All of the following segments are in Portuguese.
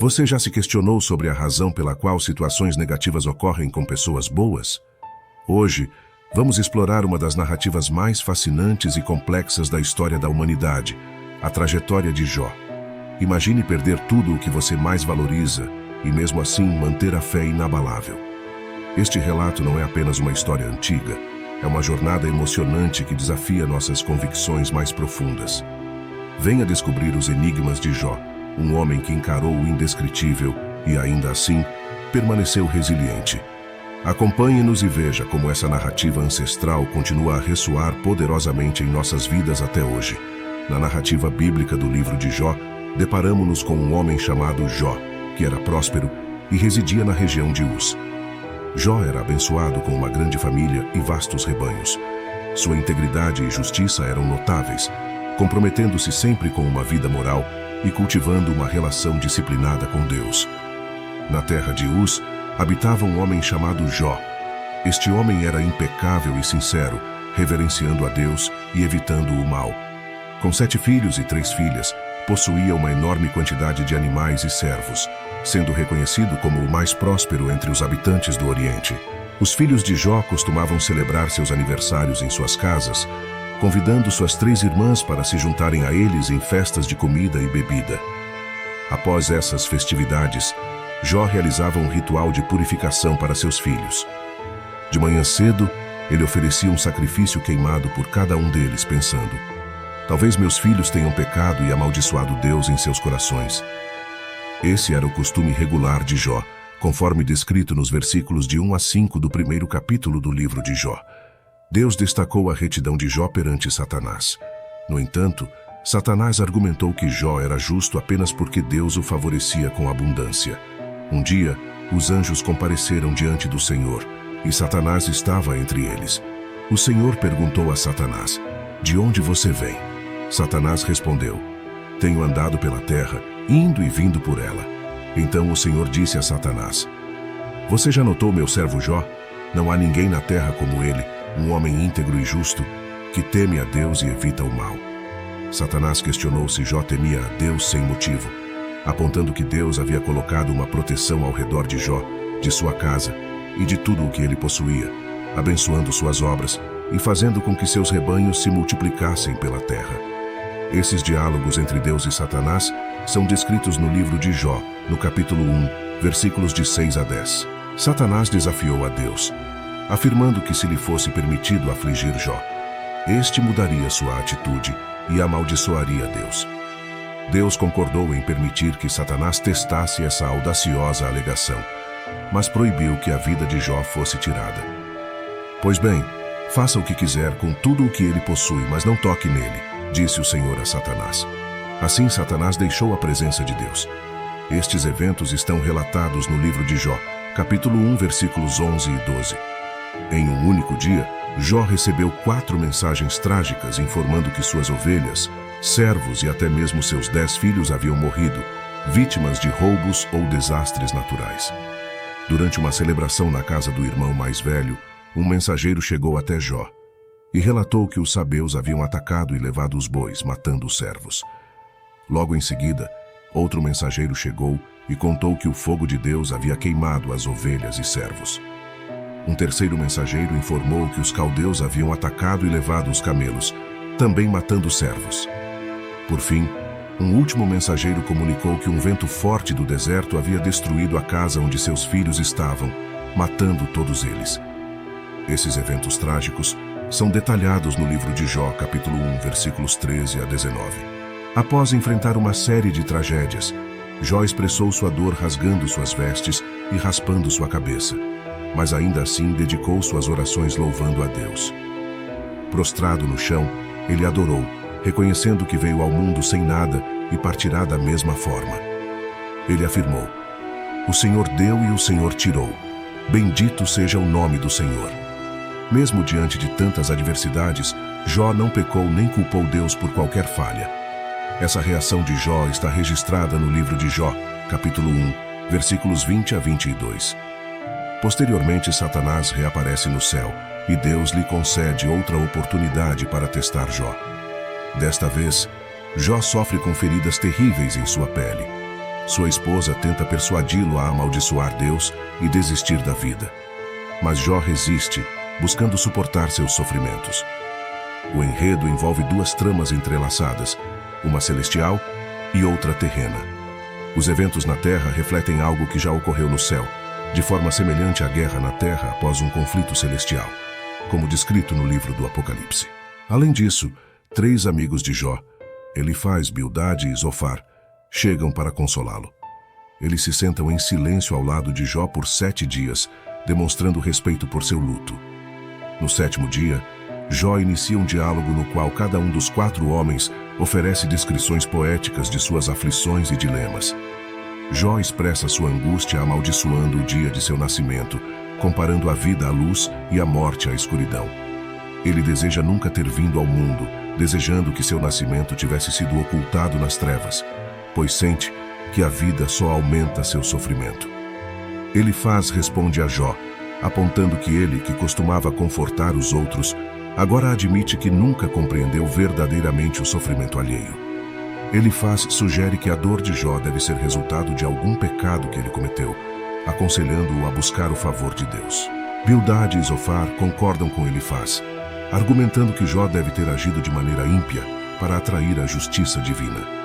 Você já se questionou sobre a razão pela qual situações negativas ocorrem com pessoas boas? Hoje, vamos explorar uma das narrativas mais fascinantes e complexas da história da humanidade, a trajetória de Jó. Imagine perder tudo o que você mais valoriza e, mesmo assim, manter a fé inabalável. Este relato não é apenas uma história antiga, é uma jornada emocionante que desafia nossas convicções mais profundas. Venha descobrir os enigmas de Jó, um homem que encarou o indescritível e, ainda assim, permaneceu resiliente. Acompanhe-nos e veja como essa narrativa ancestral continua a ressoar poderosamente em nossas vidas até hoje. Na narrativa bíblica do livro de Jó, deparamo-nos com um homem chamado Jó, que era próspero e residia na região de Uz. Jó era abençoado com uma grande família e vastos rebanhos. Sua integridade e justiça eram notáveis, comprometendo-se sempre com uma vida moral e cultivando uma relação disciplinada com Deus. Na terra de Uz, habitava um homem chamado Jó. Este homem era impecável e sincero, reverenciando a Deus e evitando o mal. Com 7 filhos e 3 filhas, possuía uma enorme quantidade de animais e servos, sendo reconhecido como o mais próspero entre os habitantes do Oriente. Os filhos de Jó costumavam celebrar seus aniversários em suas casas, convidando suas 3 irmãs para se juntarem a eles em festas de comida e bebida. Após essas festividades, Jó realizava um ritual de purificação para seus filhos. De manhã cedo, ele oferecia um sacrifício queimado por cada um deles, pensando: talvez meus filhos tenham pecado e amaldiçoado Deus em seus corações. Esse era o costume regular de Jó, conforme descrito nos versículos de 1 a 5 do primeiro capítulo do livro de Jó. Deus destacou a retidão de Jó perante Satanás. No entanto, Satanás argumentou que Jó era justo apenas porque Deus o favorecia com abundância. Um dia, os anjos compareceram diante do Senhor, e Satanás estava entre eles. O Senhor perguntou a Satanás: de onde você vem? Satanás respondeu: tenho andado pela terra, indo e vindo por ela. Então o Senhor disse a Satanás: você já notou meu servo Jó? Não há ninguém na terra como ele, um homem íntegro e justo, que teme a Deus e evita o mal. Satanás questionou se Jó temia a Deus sem motivo, apontando que Deus havia colocado uma proteção ao redor de Jó, de sua casa e de tudo o que ele possuía, abençoando suas obras e fazendo com que seus rebanhos se multiplicassem pela terra. Esses diálogos entre Deus e Satanás são descritos no livro de Jó, no capítulo 1, versículos de 6 a 10. Satanás desafiou a Deus, afirmando que se lhe fosse permitido afligir Jó, este mudaria sua atitude e amaldiçoaria Deus. Deus concordou em permitir que Satanás testasse essa audaciosa alegação, mas proibiu que a vida de Jó fosse tirada. Pois bem, faça o que quiser com tudo o que ele possui, mas não toque nele, disse o Senhor a Satanás. Assim Satanás deixou a presença de Deus. Estes eventos estão relatados no livro de Jó, capítulo 1, versículos 11 e 12. Em um único dia, Jó recebeu 4 mensagens trágicas informando que suas ovelhas, servos e até mesmo seus 10 filhos haviam morrido, vítimas de roubos ou desastres naturais. Durante uma celebração na casa do irmão mais velho, um mensageiro chegou até Jó e relatou que os sabeus haviam atacado e levado os bois, matando os servos. Logo em seguida, outro mensageiro chegou e contou que o fogo de Deus havia queimado as ovelhas e servos. Um terceiro mensageiro informou que os caldeus haviam atacado e levado os camelos, também matando os servos. Por fim, um último mensageiro comunicou que um vento forte do deserto havia destruído a casa onde seus filhos estavam, matando todos eles. Esses eventos trágicos são detalhados no livro de Jó, capítulo 1, versículos 13 a 19. Após enfrentar uma série de tragédias, Jó expressou sua dor rasgando suas vestes e raspando sua cabeça, mas ainda assim dedicou suas orações louvando a Deus. Prostrado no chão, ele adorou, reconhecendo que veio ao mundo sem nada e partirá da mesma forma. Ele afirmou: o Senhor deu e o Senhor tirou. Bendito seja o nome do Senhor. Mesmo diante de tantas adversidades, Jó não pecou nem culpou Deus por qualquer falha. Essa reação de Jó está registrada no livro de Jó, capítulo 1, versículos 20 a 22. Posteriormente, Satanás reaparece no céu e Deus lhe concede outra oportunidade para testar Jó. Desta vez, Jó sofre com feridas terríveis em sua pele. Sua esposa tenta persuadi-lo a amaldiçoar Deus e desistir da vida. Mas Jó resiste, buscando suportar seus sofrimentos. O enredo envolve duas tramas entrelaçadas, uma celestial e outra terrena. Os eventos na Terra refletem algo que já ocorreu no céu, de forma semelhante à guerra na Terra após um conflito celestial, como descrito no livro do Apocalipse. Além disso, 3 amigos de Jó, Elifaz, Bildade e Zofar, chegam para consolá-lo. Eles se sentam em silêncio ao lado de Jó por 7 dias, demonstrando respeito por seu luto. No 7º dia, Jó inicia um diálogo no qual cada um dos 4 homens oferece descrições poéticas de suas aflições e dilemas. Jó expressa sua angústia amaldiçoando o dia de seu nascimento, comparando a vida à luz e a morte à escuridão. Ele deseja nunca ter vindo ao mundo, desejando que seu nascimento tivesse sido ocultado nas trevas, pois sente que a vida só aumenta seu sofrimento. Elifaz responde a Jó, apontando que ele, que costumava confortar os outros, agora admite que nunca compreendeu verdadeiramente o sofrimento alheio. Elifaz sugere que a dor de Jó deve ser resultado de algum pecado que ele cometeu, aconselhando-o a buscar o favor de Deus. Bildade e Zofar concordam com Elifaz, argumentando que Jó deve ter agido de maneira ímpia para atrair a justiça divina.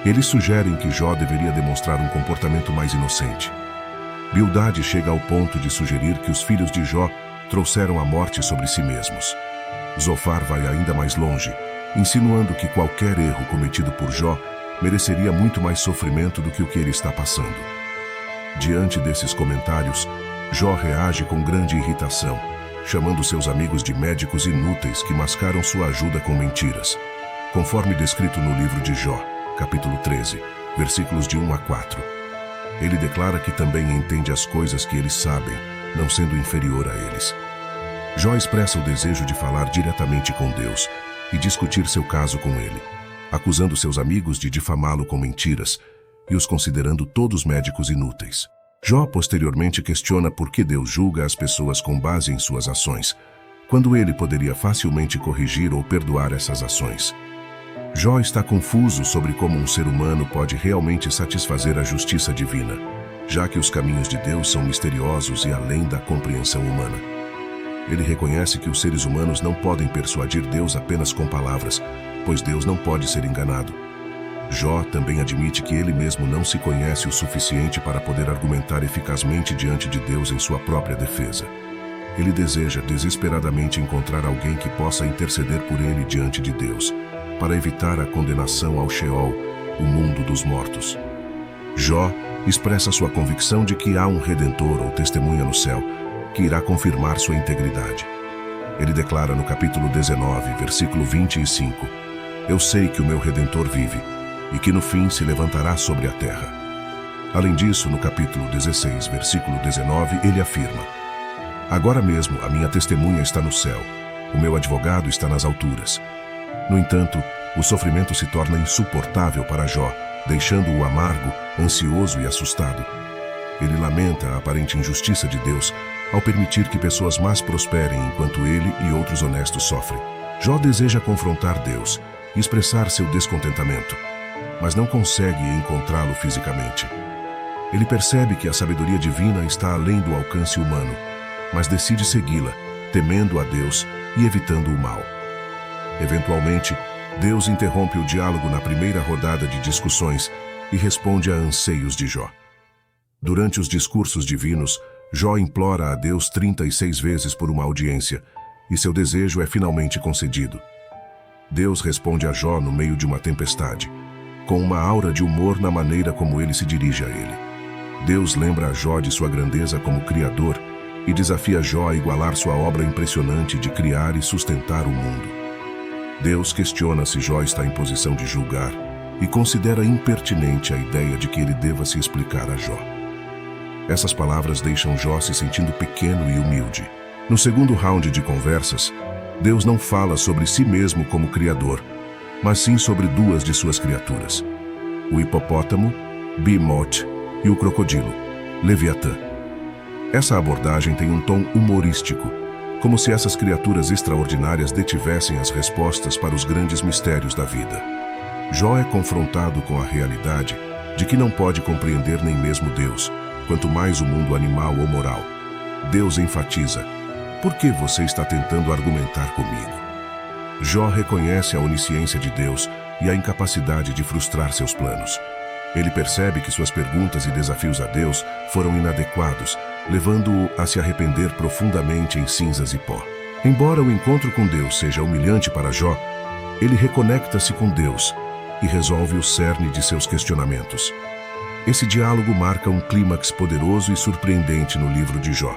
Eles sugerem que Jó deveria demonstrar um comportamento mais inocente. Bildade chega ao ponto de sugerir que os filhos de Jó trouxeram a morte sobre si mesmos. Zofar vai ainda mais longe, insinuando que qualquer erro cometido por Jó mereceria muito mais sofrimento do que o que ele está passando. Diante desses comentários, Jó reage com grande irritação, chamando seus amigos de médicos inúteis que mascaram sua ajuda com mentiras, conforme descrito no livro de Jó, capítulo 13, versículos de 1 a 4. Ele declara que também entende as coisas que eles sabem, não sendo inferior a eles. Jó expressa o desejo de falar diretamente com Deus e discutir seu caso com ele, acusando seus amigos de difamá-lo com mentiras e os considerando todos médicos inúteis. Jó posteriormente questiona por que Deus julga as pessoas com base em suas ações, quando ele poderia facilmente corrigir ou perdoar essas ações. Jó está confuso sobre como um ser humano pode realmente satisfazer a justiça divina, já que os caminhos de Deus são misteriosos e além da compreensão humana. Ele reconhece que os seres humanos não podem persuadir Deus apenas com palavras, pois Deus não pode ser enganado. Jó também admite que ele mesmo não se conhece o suficiente para poder argumentar eficazmente diante de Deus em sua própria defesa. Ele deseja desesperadamente encontrar alguém que possa interceder por ele diante de Deus, para evitar a condenação ao Sheol, o mundo dos mortos. Jó expressa sua convicção de que há um Redentor ou testemunha no céu, que irá confirmar sua integridade. Ele declara no capítulo 19, versículo 25, Eu sei que o meu Redentor vive, e que no fim se levantará sobre a terra. Além disso, no capítulo 16, versículo 19, ele afirma, Agora mesmo a minha testemunha está no céu, o meu advogado está nas alturas. No entanto, o sofrimento se torna insuportável para Jó, deixando-o amargo, ansioso e assustado. Ele lamenta a aparente injustiça de Deus ao permitir que pessoas más prosperem enquanto ele e outros honestos sofrem. Jó deseja confrontar Deus e expressar seu descontentamento, mas não consegue encontrá-lo fisicamente. Ele percebe que a sabedoria divina está além do alcance humano, mas decide segui-la, temendo a Deus e evitando o mal. Eventualmente, Deus interrompe o diálogo na primeira rodada de discussões e responde a anseios de Jó. Durante os discursos divinos, Jó implora a Deus 36 vezes por uma audiência, e seu desejo é finalmente concedido. Deus responde a Jó no meio de uma tempestade, com uma aura de humor na maneira como ele se dirige a ele. Deus lembra a Jó de sua grandeza como Criador e desafia Jó a igualar sua obra impressionante de criar e sustentar o mundo. Deus questiona se Jó está em posição de julgar e considera impertinente a ideia de que ele deva se explicar a Jó. Essas palavras deixam Jó se sentindo pequeno e humilde. No segundo round de conversas, Deus não fala sobre si mesmo como Criador, mas sim sobre duas de suas criaturas, o hipopótamo, Behemoth, e o crocodilo, Leviatã. Essa abordagem tem um tom humorístico, como se essas criaturas extraordinárias detivessem as respostas para os grandes mistérios da vida. Jó é confrontado com a realidade de que não pode compreender nem mesmo Deus, quanto mais o mundo animal ou moral. Deus enfatiza: por que você está tentando argumentar comigo? Jó reconhece a onisciência de Deus e a incapacidade de frustrar seus planos. Ele percebe que suas perguntas e desafios a Deus foram inadequados, levando-o a se arrepender profundamente em cinzas e pó. Embora o encontro com Deus seja humilhante para Jó, ele reconecta-se com Deus e resolve o cerne de seus questionamentos. Esse diálogo marca um clímax poderoso e surpreendente no livro de Jó.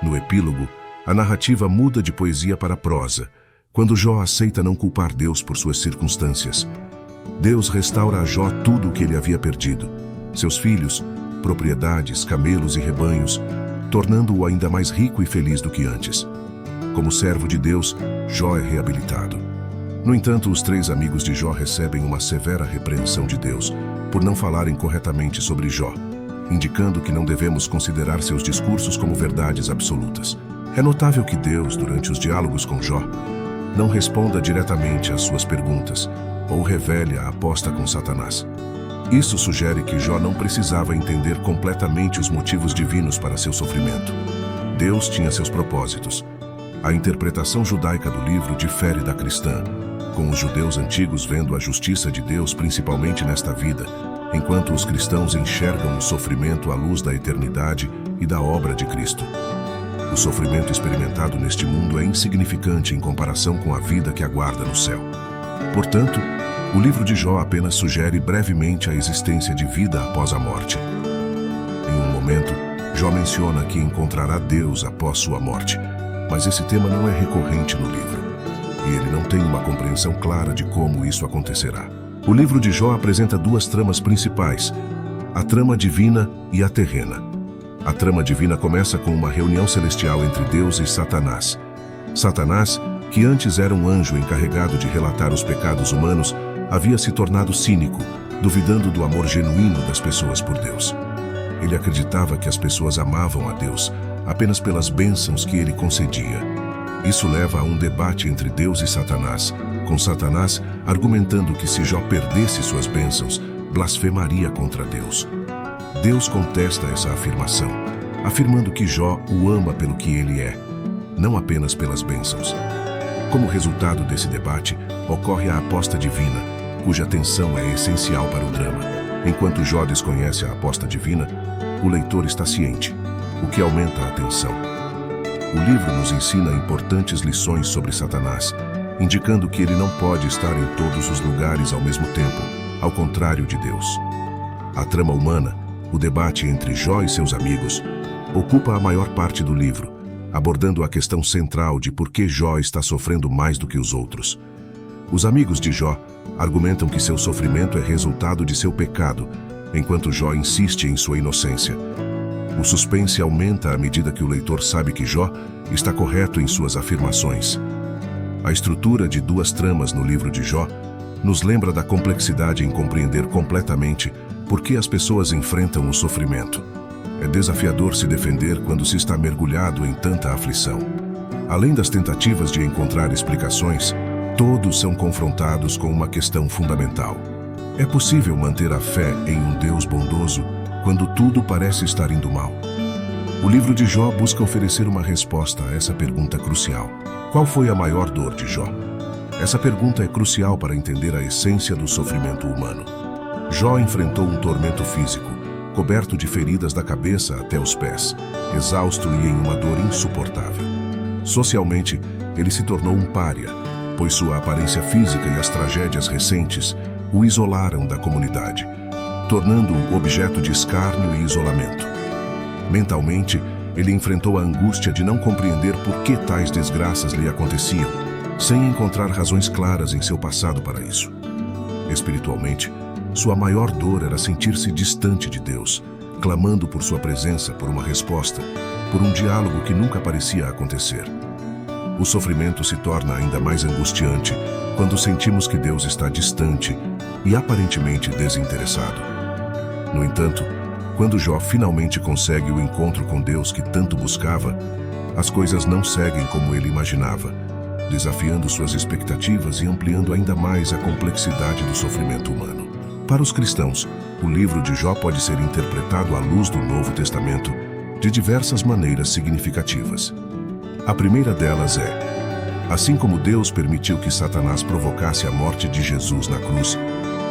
No epílogo, a narrativa muda de poesia para prosa, quando Jó aceita não culpar Deus por suas circunstâncias. Deus restaura a Jó tudo o que ele havia perdido: seus filhos, propriedades, camelos e rebanhos, tornando-o ainda mais rico e feliz do que antes. Como servo de Deus, Jó é reabilitado. No entanto, os 3 amigos de Jó recebem uma severa repreensão de Deus por não falarem corretamente sobre Jó, indicando que não devemos considerar seus discursos como verdades absolutas. É notável que Deus, durante os diálogos com Jó, não responda diretamente às suas perguntas ou revele a aposta com Satanás. Isso sugere que Jó não precisava entender completamente os motivos divinos para seu sofrimento. Deus tinha seus propósitos. A interpretação judaica do livro difere da cristã, com os judeus antigos vendo a justiça de Deus principalmente nesta vida, enquanto os cristãos enxergam o sofrimento à luz da eternidade e da obra de Cristo. O sofrimento experimentado neste mundo é insignificante em comparação com a vida que aguarda no céu. Portanto, o livro de Jó apenas sugere brevemente a existência de vida após a morte. Em um momento, Jó menciona que encontrará Deus após sua morte, mas esse tema não é recorrente no livro, e ele não tem uma compreensão clara de como isso acontecerá. O livro de Jó apresenta 2 tramas principais: a trama divina e a terrena. A trama divina começa com uma reunião celestial entre Deus e Satanás. Satanás, que antes era um anjo encarregado de relatar os pecados humanos, havia se tornado cínico, duvidando do amor genuíno das pessoas por Deus. Ele acreditava que as pessoas amavam a Deus apenas pelas bênçãos que ele concedia. Isso leva a um debate entre Deus e Satanás, com Satanás argumentando que se Jó perdesse suas bênçãos, blasfemaria contra Deus. Deus contesta essa afirmação, afirmando que Jó o ama pelo que ele é, não apenas pelas bênçãos. Como resultado desse debate, ocorre a aposta divina, cuja tensão é essencial para o drama. Enquanto Jó desconhece a aposta divina, o leitor está ciente, o que aumenta a tensão. O livro nos ensina importantes lições sobre Satanás, indicando que ele não pode estar em todos os lugares ao mesmo tempo, ao contrário de Deus. A trama humana, o debate entre Jó e seus amigos, ocupa a maior parte do livro, abordando a questão central de por que Jó está sofrendo mais do que os outros. Os amigos de Jó argumentam que seu sofrimento é resultado de seu pecado, enquanto Jó insiste em sua inocência. O suspense aumenta à medida que o leitor sabe que Jó está correto em suas afirmações. A estrutura de 2 tramas no livro de Jó nos lembra da complexidade em compreender completamente por que as pessoas enfrentam o sofrimento. É desafiador se defender quando se está mergulhado em tanta aflição. Além das tentativas de encontrar explicações, todos são confrontados com uma questão fundamental. É possível manter a fé em um Deus bondoso quando tudo parece estar indo mal? O livro de Jó busca oferecer uma resposta a essa pergunta crucial. Qual foi a maior dor de Jó? Essa pergunta é crucial para entender a essência do sofrimento humano. Jó enfrentou um tormento físico, coberto de feridas da cabeça até os pés, exausto e em uma dor insuportável. Socialmente, ele se tornou um pária, pois sua aparência física e as tragédias recentes o isolaram da comunidade, tornando-o objeto de escárnio e isolamento. Mentalmente, ele enfrentou a angústia de não compreender por que tais desgraças lhe aconteciam, sem encontrar razões claras em seu passado para isso. Espiritualmente, sua maior dor era sentir-se distante de Deus, clamando por sua presença, por uma resposta, por um diálogo que nunca parecia acontecer. O sofrimento se torna ainda mais angustiante quando sentimos que Deus está distante e aparentemente desinteressado. No entanto, quando Jó finalmente consegue o encontro com Deus que tanto buscava, as coisas não seguem como ele imaginava, desafiando suas expectativas e ampliando ainda mais a complexidade do sofrimento humano. Para os cristãos, o livro de Jó pode ser interpretado à luz do Novo Testamento de diversas maneiras significativas. A primeira delas é: assim como Deus permitiu que Satanás provocasse a morte de Jesus na cruz,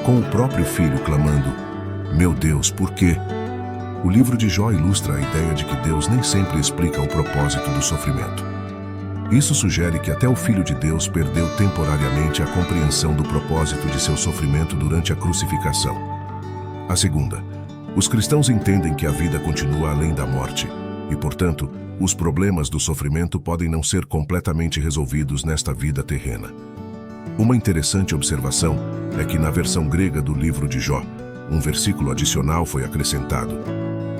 com o próprio Filho clamando, "Meu Deus, por quê?", o livro de Jó ilustra a ideia de que Deus nem sempre explica o propósito do sofrimento. Isso sugere que até o Filho de Deus perdeu temporariamente a compreensão do propósito de seu sofrimento durante a crucificação. A segunda, os cristãos entendem que a vida continua além da morte e, portanto, os problemas do sofrimento podem não ser completamente resolvidos nesta vida terrena. Uma interessante observação é que na versão grega do livro de Jó, um versículo adicional foi acrescentado,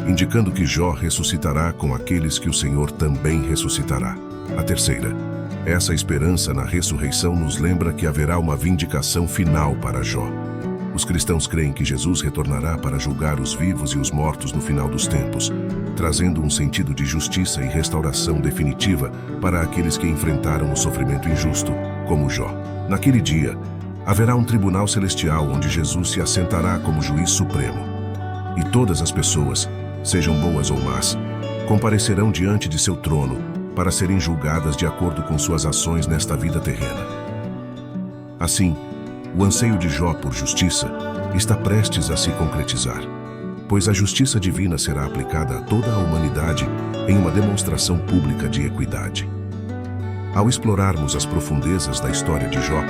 indicando que Jó ressuscitará com aqueles que o Senhor também ressuscitará. A terceira, essa esperança na ressurreição nos lembra que haverá uma vindicação final para Jó. Os cristãos creem que Jesus retornará para julgar os vivos e os mortos no final dos tempos, trazendo um sentido de justiça e restauração definitiva para aqueles que enfrentaram o sofrimento injusto, como Jó. Naquele dia, haverá um tribunal celestial onde Jesus se assentará como juiz supremo. E todas as pessoas, sejam boas ou más, comparecerão diante de seu trono para serem julgadas de acordo com suas ações nesta vida terrena. Assim, o anseio de Jó por justiça está prestes a se concretizar, pois a justiça divina será aplicada a toda a humanidade em uma demonstração pública de equidade. Ao explorarmos as profundezas da história de Jó,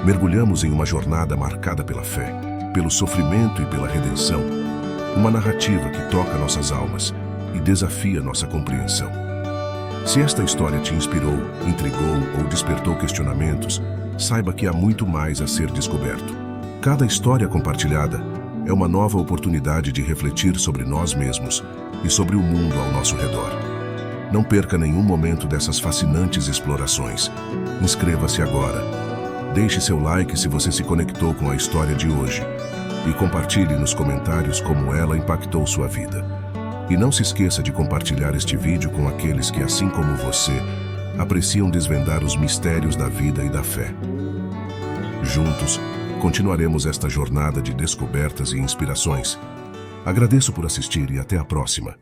mergulhamos em uma jornada marcada pela fé, pelo sofrimento e pela redenção, uma narrativa que toca nossas almas e desafia nossa compreensão. Se esta história te inspirou, intrigou ou despertou questionamentos, saiba que há muito mais a ser descoberto. Cada história compartilhada é uma nova oportunidade de refletir sobre nós mesmos e sobre o mundo ao nosso redor. Não perca nenhum momento dessas fascinantes explorações. Inscreva-se agora. Deixe seu like se você se conectou com a história de hoje e compartilhe nos comentários como ela impactou sua vida. E não se esqueça de compartilhar este vídeo com aqueles que, assim como você, apreciam desvendar os mistérios da vida e da fé. Juntos, continuaremos esta jornada de descobertas e inspirações. Agradeço por assistir e até a próxima.